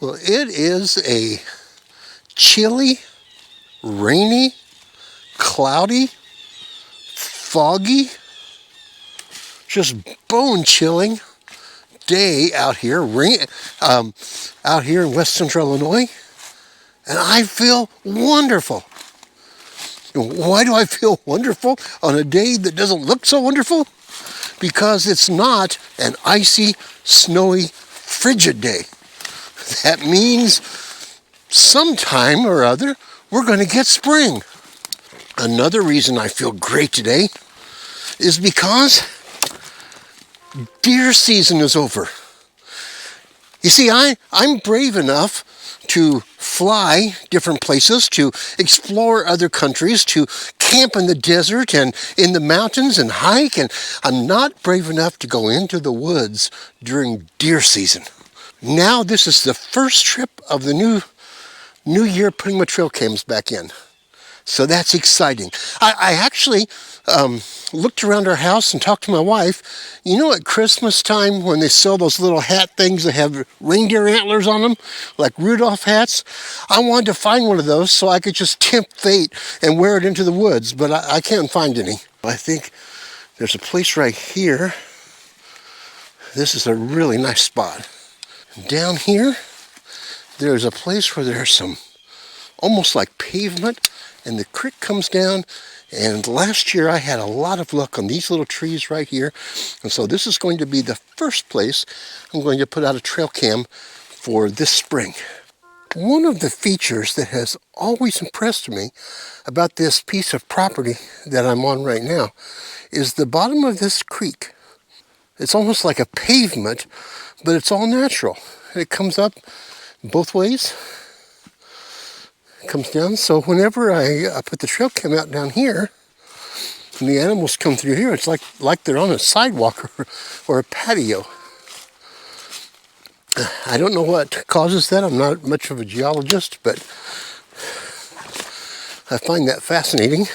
Well, it is a chilly, rainy, cloudy, foggy, just bone-chilling day out here, out here in West Central Illinois, and I feel wonderful. Why do I feel wonderful on a day that doesn't look so wonderful? Because it's not an icy, snowy, frigid day. That means sometime or other, we're going to get spring. Another reason I feel great today is because deer season is over. You see, I'm brave enough to fly different places, to explore other countries, to camp in the desert and in the mountains and hike, and I'm not brave enough to go into the woods during deer season. Now this is the first trip of the new year putting my trail cams back in. So that's exciting. I actually looked around our house and talked to my wife. You know, at Christmas time when they sell those little hat things that have reindeer antlers on them, like Rudolph hats, I wanted to find one of those so I could just tempt fate and wear it into the woods, but I can't find any. I think there's a place right here. This is a really nice spot. Down here, there's a place where there's some almost like pavement, and the creek comes down, and last year I had a lot of luck on these little trees right here, and so this is going to be the first place I'm going to put out a trail cam for this spring. One of the features that has always impressed me about this piece of property that I'm on right now is the bottom of this creek. It's almost like a pavement, but it's all natural. It comes up both ways. Comes down, so whenever I put the trail cam out down here and the animals come through here, it's like they're on a sidewalk or a patio. I don't know what causes that. I'm not much of a geologist, but I find that fascinating.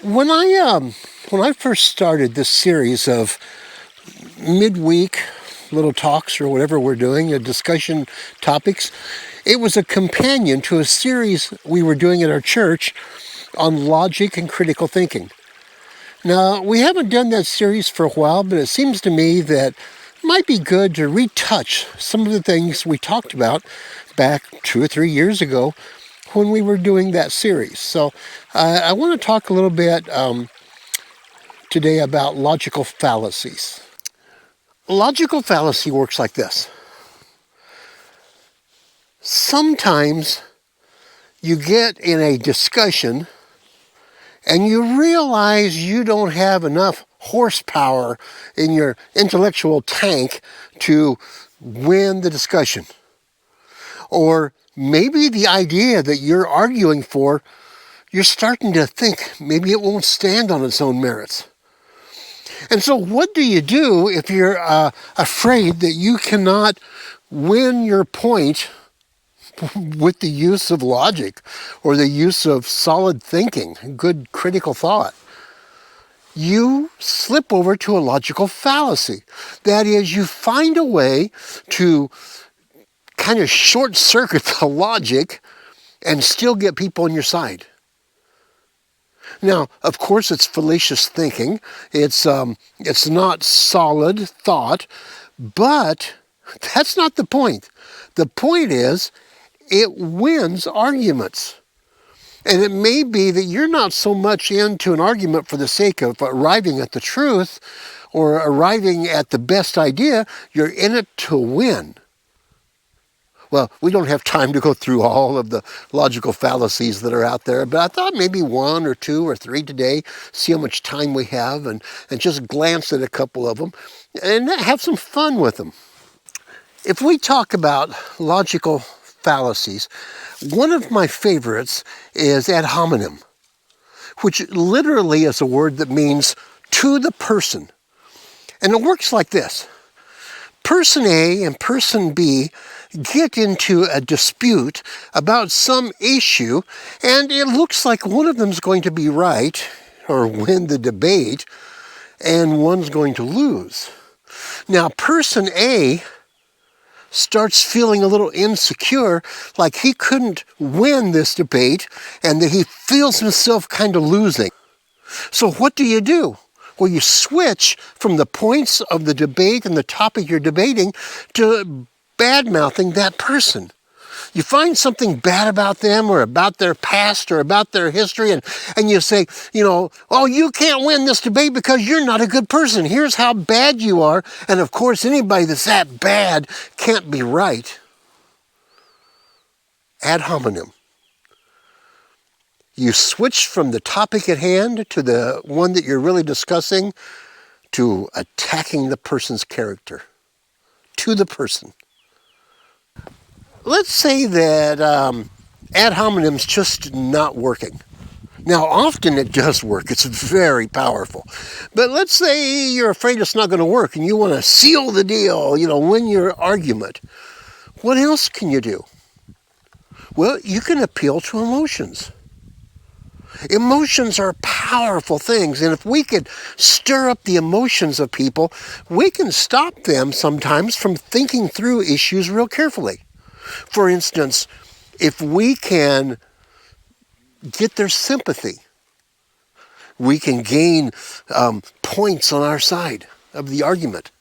When I first started this series of midweek little talks or whatever we're doing, discussion topics, it was a companion to a series we were doing at our church on logic and critical thinking. Now, we haven't done that series for a while, but it seems to me that it might be good to retouch some of the things we talked about back 2 or 3 years ago when we were doing that series. So I want to talk a little bit today about logical fallacies. Logical fallacy works like this. Sometimes you get in a discussion and you realize you don't have enough horsepower in your intellectual tank to win the discussion. Or maybe the idea that you're arguing for, you're starting to think maybe it won't stand on its own merits. And so what do you do if you're afraid that you cannot win your point with the use of logic or the use of solid thinking, good critical thought? You slip over to a logical fallacy. That is, you find a way to kind of short circuit the logic and still get people on your side. Now, of course, it's fallacious thinking. It's not solid thought, but that's not the point. The point is, it wins arguments. And it may be that you're not so much into an argument for the sake of arriving at the truth or arriving at the best idea. You're in it to win. Well, we don't have time to go through all of the logical fallacies that are out there, but I thought maybe 1 or 2 or 3 today, see how much time we have, and just glance at a couple of them and have some fun with them. If we talk about logical fallacies, one of my favorites is ad hominem, which literally is a word that means to the person. And it works like this. Person A and person B get into a dispute about some issue, and it looks like one of them is going to be right or win the debate, and one's going to lose. Now, person A starts feeling a little insecure, like he couldn't win this debate and that he feels himself kind of losing. So what do? Well, you switch from the points of the debate and the topic you're debating to bad-mouthing that person. You find something bad about them or about their past or about their history, and you say, oh, you can't win this debate because you're not a good person. Here's how bad you are. And of course, anybody that's that bad can't be right. Ad hominem. You switch from the topic at hand to the one that you're really discussing to attacking the person's character, to the person. Let's say that ad hominem's just not working. Now, often it does work. It's very powerful. But let's say you're afraid it's not going to work and you want to seal the deal, win your argument. What else can you do? Well, you can appeal to emotions. Emotions are powerful things, and if we could stir up the emotions of people, we can stop them sometimes from thinking through issues real carefully. For instance, if we can get their sympathy, we can gain points on our side of the argument.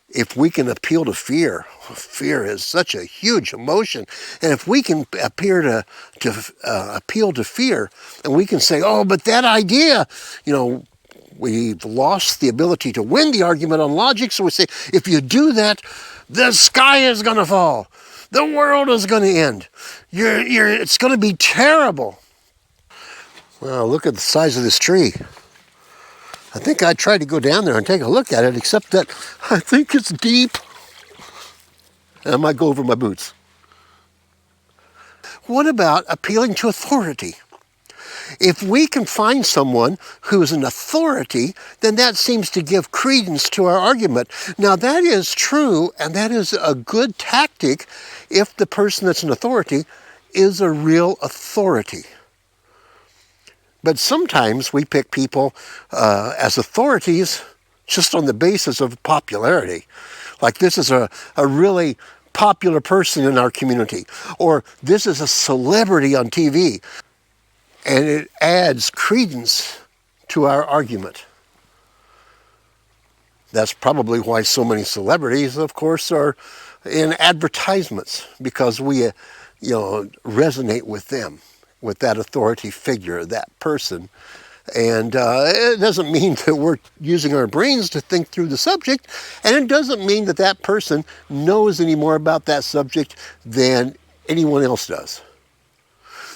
If we can appeal to fear, fear is such a huge emotion, and if we can appeal to fear, and we can say, oh, but that idea, we've lost the ability to win the argument on logic, so we say, if you do that, the sky is going to fall. The world is going to end. It's going to be terrible. Well, look at the size of this tree. I think I tried to go down there and take a look at it, except that I think it's deep. I might go over my boots. What about appealing to authority? If we can find someone who is an authority, then that seems to give credence to our argument. Now, that is true, and that is a good tactic if the person that's an authority is a real authority. But sometimes we pick people as authorities just on the basis of popularity. Like, this is a really popular person in our community, or this is a celebrity on TV. And it adds credence to our argument. That's probably why so many celebrities, of course, are in advertisements, because we, resonate with them, with that authority figure, that person. And it doesn't mean that we're using our brains to think through the subject, and it doesn't mean that that person knows any more about that subject than anyone else does.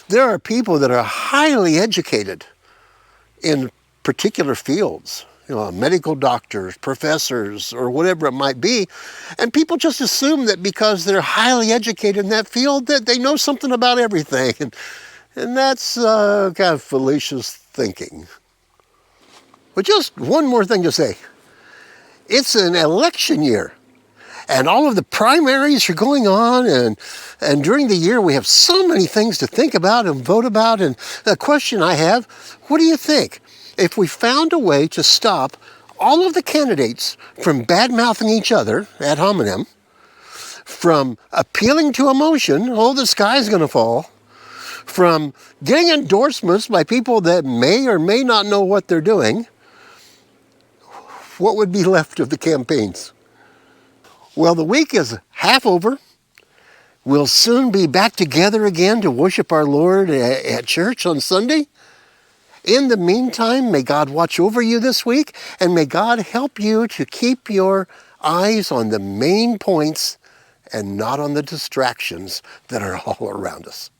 There are people that are highly educated in particular fields, medical doctors, professors, or whatever it might be, and people just assume that because they're highly educated in that field that they know something about everything, and that's kind of fallacious thinking. But just one more thing to say. It's an election year. And all of the primaries are going on, and during the year we have so many things to think about and vote about. And the question I have, what do you think? If we found a way to stop all of the candidates from bad-mouthing each other, ad hominem, from appealing to emotion, oh, the sky's going to fall, from getting endorsements by people that may or may not know what they're doing, what would be left of the campaigns? Well, the week is half over. We'll soon be back together again to worship our Lord at church on Sunday. In the meantime, may God watch over you this week, and may God help you to keep your eyes on the main points and not on the distractions that are all around us.